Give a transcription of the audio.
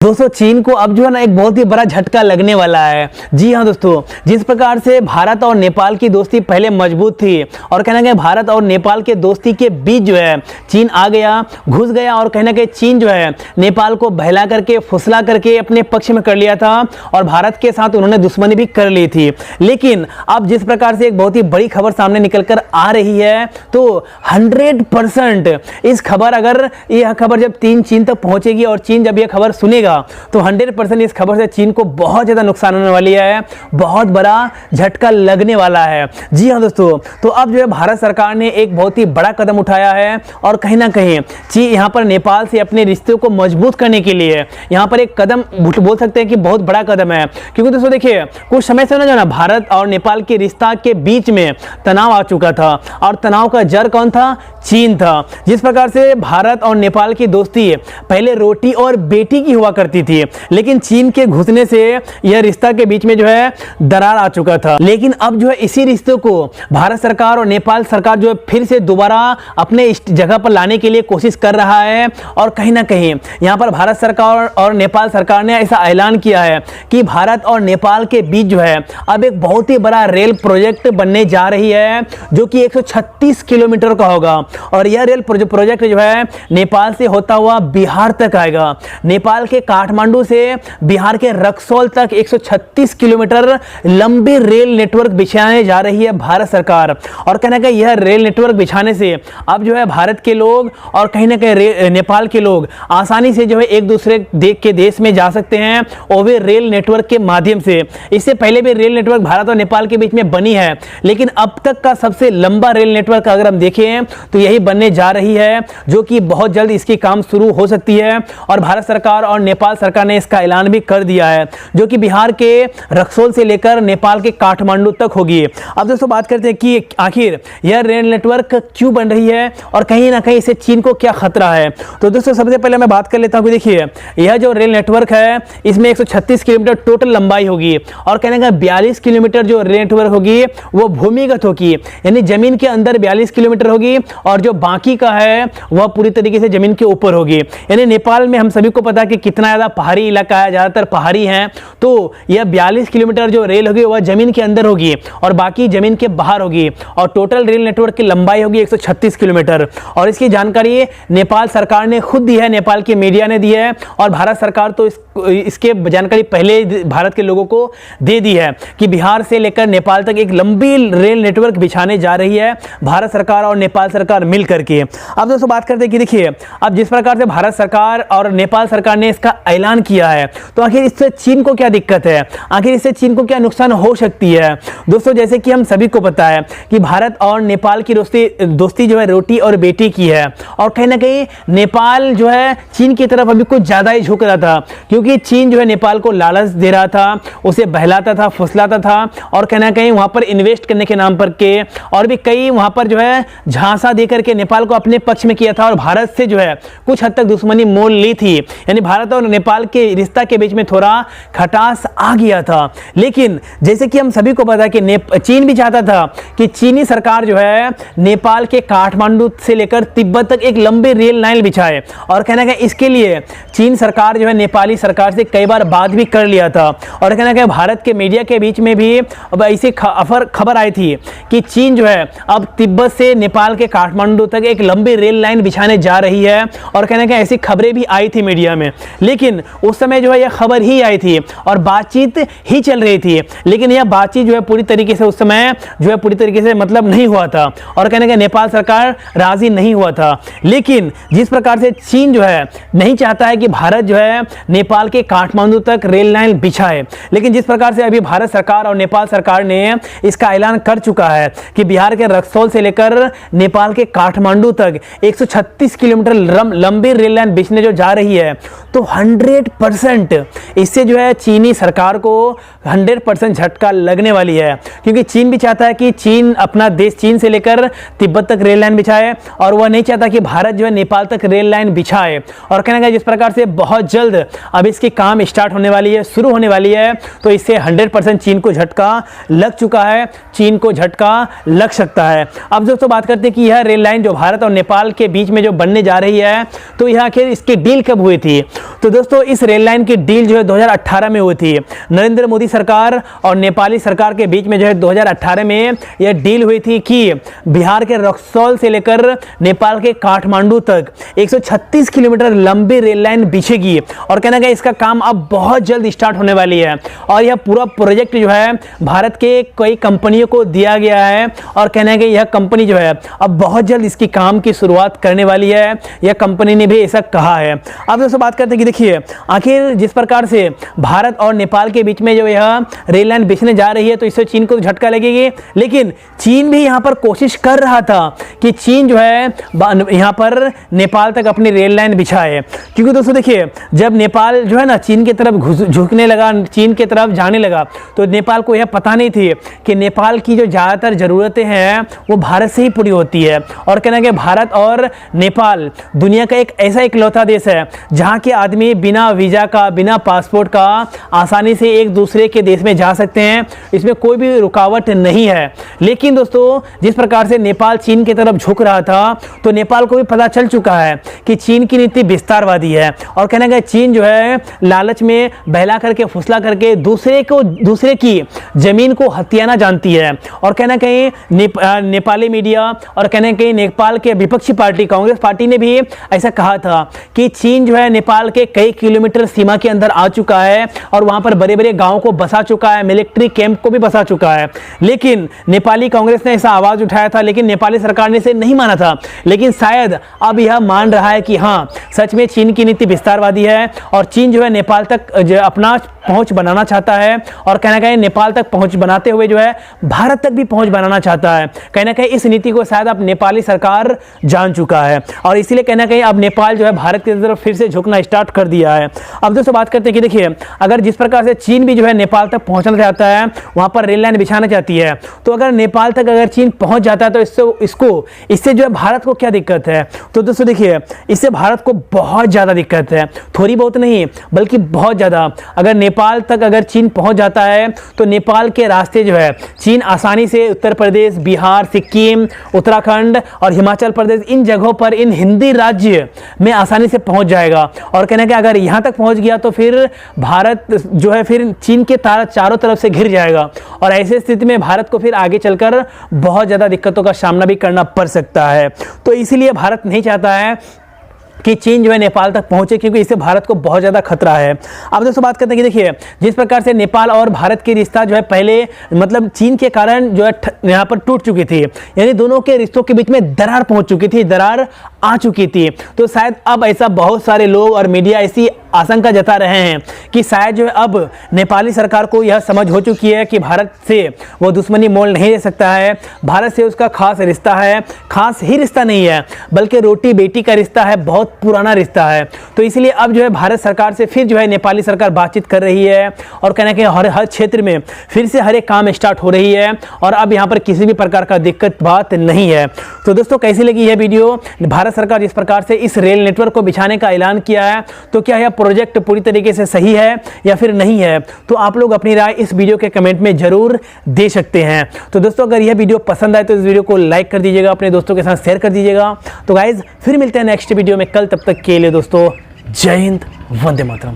दोस्तों चीन को अब जो है ना एक बहुत ही बड़ा झटका लगने वाला है। जी हाँ दोस्तों, जिस प्रकार से भारत और नेपाल की दोस्ती पहले मजबूत थी और कहना गया भारत और नेपाल के दोस्ती के बीच जो है चीन आ गया, घुस गया और कहना गया चीन जो है नेपाल को बहला करके फुसला करके अपने पक्ष में कर लिया था और भारत के साथ उन्होंने दुश्मनी भी कर ली थी। लेकिन अब जिस प्रकार से एक बहुत ही बड़ी खबर सामने निकल कर आ रही है तो 100% इस खबर, अगर यह खबर जब चीन तक पहुंचेगी और चीन जब यह खबर सुनेगा तो 100% इस खबर से चीन को बहुत ज्यादा नुकसान होने वाली है, बहुत बड़ा झटका लगने वाला है। जी हाँ दोस्तों, तो अब जो है भारत सरकार ने एक बहुत ही बड़ा कदम उठाया है और कहीं ना कहीं चीन यहाँ पर नेपाल से अपने रिश्तों को मजबूत करने के लिए यहाँ पर एक कदम बोल सकते हैं कि बहुत बड़ा कदम है। क्योंकि दोस्तों देखिए, कुछ समय से ना जो ना भारत और नेपाल के रिश्ता के बीच में तनाव आ चुका था और तनाव का जड़ कौन था? चीन था। जिस प्रकार से भारत और नेपाल की दोस्ती पहले रोटी और बेटी की हुआ करती थी, लेकिन चीन के घुसने से यह रिश्ता के बीच में जो है दरार आ चुका था। लेकिन अब जो है इसी रिश्ते को भारत सरकार और नेपाल सरकार जो है फिर से दोबारा अपने इस जगह पर लाने के लिए कोशिश कर रहा है और कहीं ना कहीं यहाँ पर भारत सरकार और नेपाल सरकार ने ऐसा ऐलान किया है कि भारत और नेपाल के बीच जो है अब एक बहुत ही बड़ा रेल प्रोजेक्ट बनने जा रही है जो कि 136 किलोमीटर का होगा और यह रेल प्रोजेक्ट जो है नेपाल से होता हुआ बिहार तक आएगा। नेपाल के काठमांडू से बिहार के रक्सौल तक 136 किलोमीटर लंबी रेल नेटवर्क बिछाने जा रही है भारत सरकार। और कहना कि यह रेल नेटवर्क बिछाने से अब जो है भारत के लोग और कहीं ना कहीं नेपाल के लोग आसानी से जो है एक दूसरे के देश में जा सकते हैं और वे रेल नेटवर्क के माध्यम से। इससे पहले भी रेल नेटवर्क भारत और नेपाल के बीच में बनी है, लेकिन अब तक का सबसे लंबा रेल नेटवर्क अगर हम देखें तो यही बनने जा रही है, जो कि बहुत जल्द इसकी काम शुरू हो सकती है। और भारत सरकार और नेपाल सरकार ने इसका ऐलान भी कर दिया है, जो कि बिहार के रक्सौल से लेकर नेपाल के काठमांडू तक होगी। अब दोस्तों बात करते हैं कि आखिर यह रेल नेटवर्क क्यों बन रही है और कहीं ना कहीं इससे चीन को क्या खतरा है। तो दोस्तों सबसे पहले मैं बात कर लेता हूं कि देखिए, यह जो रेल नेटवर्क है इसमें 136 किलोमीटर टोटल लंबाई होगी और कहने का 42 किलोमीटर जो रेल नेटवर्क होगी वो भूमिगत होगी, यानी जमीन के अंदर 42 किलोमीटर होगी और जो बाकी का है वह पूरी तरीके से जमीन के ऊपर होगी। यानी नेपाल में हम सभी को पता है कि कितना ज्यादा पहाड़ी इलाका है, ज्यादातर पहाड़ी है, तो यह 42 किलोमीटर जो रेल होगी वह जमीन के अंदर होगी और बाकी जमीन के बाहर होगी और टोटल रेल नेटवर्क की लंबाई होगी 136 किलोमीटर। और इसकी जानकारी नेपाल सरकार ने खुद दी है, नेपाल की मीडिया ने दी है और भारत सरकार तो इसके जानकारी पहले भारत के लोगों को दे दी है कि बिहार से लेकर नेपाल तक एक लंबी रेल नेटवर्क बिछाने जा रही है भारत सरकार और नेपाल सरकार मिल करके। अब दोस्तों बात करते हैं कि देखिए, अब जिस प्रकार से भारत सरकार और नेपाल सरकार ने इसका ऐलान किया है तो आखिर इससे चीन को क्या दिक्कत है, आखिर इससे चीन को क्या नुकसान हो सकती है। दोस्तों जैसे कि हम सभी को पता है कि भारत और नेपाल की दोस्ती जो है रोटी और बेटी की है और कहीं ना कहीं नेपाल जो है चीन की तरफ अभी कुछ ज्यादा ही झुक रहा था, क्योंकि चीन जो है नेपाल को लालच दे रहा था, उसे बहलाता था, फुसलाता था और कहीं ना कहीं वहां पर इन्वेस्ट करने के नाम पर के और भी कई वहां पर जो है झांसा देकर के नेपाल को अपने पक्ष में किया था और भारत से जो है कुछ हद तक दुश्मनी मोल ली थी। यानी भारत और नेपाल के रिश्ता के बीच में थोड़ा खटास आ गया था। लेकिन जैसे कि हम सभी को पता है कि चीन भी चाहता था कि चीनी सरकार जो है नेपाल के काठमांडू से लेकर तिब्बत तक एक लंबी रेल लाइन बिछाए और कहना कि इसके लिए चीन सरकार जो है नेपाली सरकार से कई बार बात भी कर लिया था। और कहना कि भारत के मीडिया के बीच में भी अब ऐसी खबर आई थी कि चीन जो है अब तिब्बत से नेपाल के काठमांडू तक एक लंबी रेल लाइन बिछाने जा रही है और कहना कि ऐसी खबरें भी आई थी मीडिया में। लेकिन उस समय जो है यह खबर ही आई थी और बातचीत ही चल रही थी, लेकिन यह बातचीत जो है पूरी तरीके से उस समय जो है पूरी तरीके से मतलब नहीं हुआ था और कहने का नेपाल सरकार राजी नहीं हुआ था। लेकिन जिस प्रकार से चीन जो है नहीं चाहता है कि भारत जो है नेपाल के काठमांडू तक रेल लाइन बिछाए, लेकिन जिस प्रकार से अभी भारत सरकार और नेपाल सरकार ने इसका ऐलान कर चुका है कि बिहार के रक्सौल से लेकर नेपाल के काठमांडू तक 136 किलोमीटर लंबी रेल लाइन बिछने जो जा रही है, तो 100% इससे जो है चीनी सरकार को 100% झटका लगने वाली है, क्योंकि चीन भी चाहता है कि चीन अपना देश चीन से लेकर तिब्बत तक रेल लाइन बिछाए और वह नहीं चाहता कि भारत जो है नेपाल तक रेल लाइन बिछाए। और कहना है जिस प्रकार से बहुत जल्द अब इसकी काम स्टार्ट होने वाली है, शुरू होने वाली है, तो इससे 100% चीन को झटका लग चुका है, चीन को झटका लग सकता है। अब दोस्तों बात करते हैं कि यह रेल लाइन जो भारत और नेपाल के बीच में जो बनने जा रही है, तो यह आखिर इसकी डील कब हुई थी? तो दोस्तों इस रेल लाइन की डील जो है 2018 में हुई थी। नरेंद्र मोदी सरकार और नेपाली सरकार के बीच में जो है 2018 में यह डील हुई थी कि बिहार के रक्सौल से लेकर नेपाल के काठमांडू तक 136 किलोमीटर लंबी रेल लाइन बिछेगी और कहना गया इसका काम अब बहुत जल्द स्टार्ट होने वाली है। और यह पूरा प्रोजेक्ट जो है भारत के कई कंपनियों को दिया गया है और कहना है कि यह कंपनी जो है अब बहुत जल्द इसकी काम की शुरुआत करने वाली है, यह कंपनी ने भी ऐसा कहा है। अब दोस्तों बात करते हैं कि देखिए आखिर जिस प्रकार से भारत और नेपाल के बीच में जो यह रेल लाइन बिछने जा रही है, तो इससे चीन को झटका लगेगी, लेकिन चीन भी यहाँ पर कोशिश कर रहा था कि चीन जो है यहाँ पर नेपाल तक अपनी रेल लाइन बिछाए। क्योंकि दोस्तों देखिए जब नेपाल जो है ना चीन की तरफ झुकने लगा, चीन की तरफ जाने लगा, तो नेपाल को यह पता नहीं थी कि नेपाल की जो ज़्यादातर ज़रूरतें हैं वो भारत से ही पूरी होती है। और कहना कि भारत और नेपाल दुनिया का एक ऐसा इकलौता देश है जहाँ के आदमी बिना वीज़ा का, बिना पासपोर्ट का आसानी से एक दूसरे के देश में जा सकते हैं, इसमें कोई भी रुकावट नहीं है। लेकिन दोस्तों जिस प्रकार से नेपाल चीन की तरफ झुक रहा था, तो नेपाल को भी पता चल चुका है कि चीन की नीति विस्तारवादी है और कहना गया चीन जो है लालच में बहला करके, फुसला करके दूसरे की जमीन को हथियाना जानती है। और कहना कहीं नेपाली मीडिया और कहना कहीं नेपाल के विपक्षी पार्टी कांग्रेस पार्टी ने भी ऐसा कहा था कि चीन जो है नेपाल के कई किलोमीटर सीमा के अंदर आ चुका है और वहां पर बड़े बड़े गांवों को बसा चुका है, मिलिट्री कैंप को भी बसा चुका है। लेकिन नेपाली कांग्रेस ने ऐसा आवाज उठाया था, लेकिन नेपाली सरकार ने इसे नहीं माना था। लेकिन शायद अब यह मान रहा है कि हाँ सच में चीन की नीति विस्तारवादी है और चीन जो है नेपाल तक अपना पहुंच बनाना चाहता है और कहना कहीं नेपाल तक पहुंच बनाते हुए जो है भारत तक भी पहुंच बनाना चाहता है। कहना कहीं इस नीति को शायद अब नेपाली सरकार जान चुका है और इसीलिए कहना कहीं अब नेपाल जो है भारत की तरफ फिर से झुकना स्टार्ट कर दिया है। अब दोस्तों बात करते हैं कि देखिए अगर जिस प्रकार से चीन भी जो है नेपाल तक पहुंचना चाहता है, वहां पर रेल लाइन बिछाना चाहती है, तो अगर नेपाल तक अगर चीन पहुंच जाता है तो इससे जो है भारत को क्या दिक्कत है? तो दोस्तों देखिए इससे भारत को बहुत ज्यादा दिक्कत है, थोड़ी बहुत नहीं बल्कि बहुत ज्यादा। अगर नेपाल तक अगर चीन पहुंच जाता है तो नेपाल के रास्ते जो है चीन आसानी से उत्तर प्रदेश, बिहार, सिक्किम, उत्तराखंड और हिमाचल प्रदेश इन जगहों पर, इन हिंदी राज्य में आसानी से पहुंच जाएगा। और कहना कि अगर यहां तक पहुंच गया तो फिर भारत जो है फिर चीन के चारों तरफ से घिर जाएगा और ऐसी स्थिति में भारत को फिर आगे चलकर बहुत ज्यादा दिक्कतों का सामना भी करना पड़ सकता है। तो इसीलिए भारत नहीं चाहता है कि चीन जो है नेपाल तक पहुंचे, क्योंकि इससे भारत को बहुत ज़्यादा खतरा है। अब दोस्तों बात करते हैं कि देखिए जिस प्रकार से नेपाल और भारत की रिश्ता जो है पहले मतलब चीन के कारण जो है यहाँ पर टूट चुकी थी, यानी दोनों के रिश्तों के बीच में दरार पहुंच चुकी थी, दरार आ चुकी थी। तो शायद अब ऐसा बहुत सारे लोग और मीडिया ऐसी आशंका जता रहे हैं कि शायद जो है अब नेपाली सरकार को यह समझ हो चुकी है कि भारत से वो दुश्मनी मोल नहीं ले सकता है, भारत से उसका खास रिश्ता है, खास ही रिश्ता नहीं है बल्कि रोटी बेटी का रिश्ता है, बहुत पुराना रिश्ता है। तो इसलिए अब जो है भारत सरकार से फिर जो है नेपाली सरकार बातचीत कर रही है और कहना कि हर क्षेत्र में फिर से हर एक काम स्टार्ट हो रही है और अब यहाँ पर किसी भी प्रकार का दिक्कत बात नहीं है। तो दोस्तों कैसी लगी यह वीडियो? भारत सरकार जिस प्रकार से इस रेल नेटवर्क को बिछाने का ऐलान किया है, तो क्या यह प्रोजेक्ट पूरी तरीके से सही है या फिर नहीं है? तो आप लोग अपनी राय इस वीडियो के कमेंट में जरूर दे सकते हैं। तो दोस्तों अगर यह वीडियो पसंद आए तो इस वीडियो को लाइक कर दीजिएगा, अपने दोस्तों के साथ शेयर कर दीजिएगा। तो गाइज फिर मिलते हैं नेक्स्ट वीडियो में कल, तब तक के लिए दोस्तों जय हिंद, वंदे मातरम।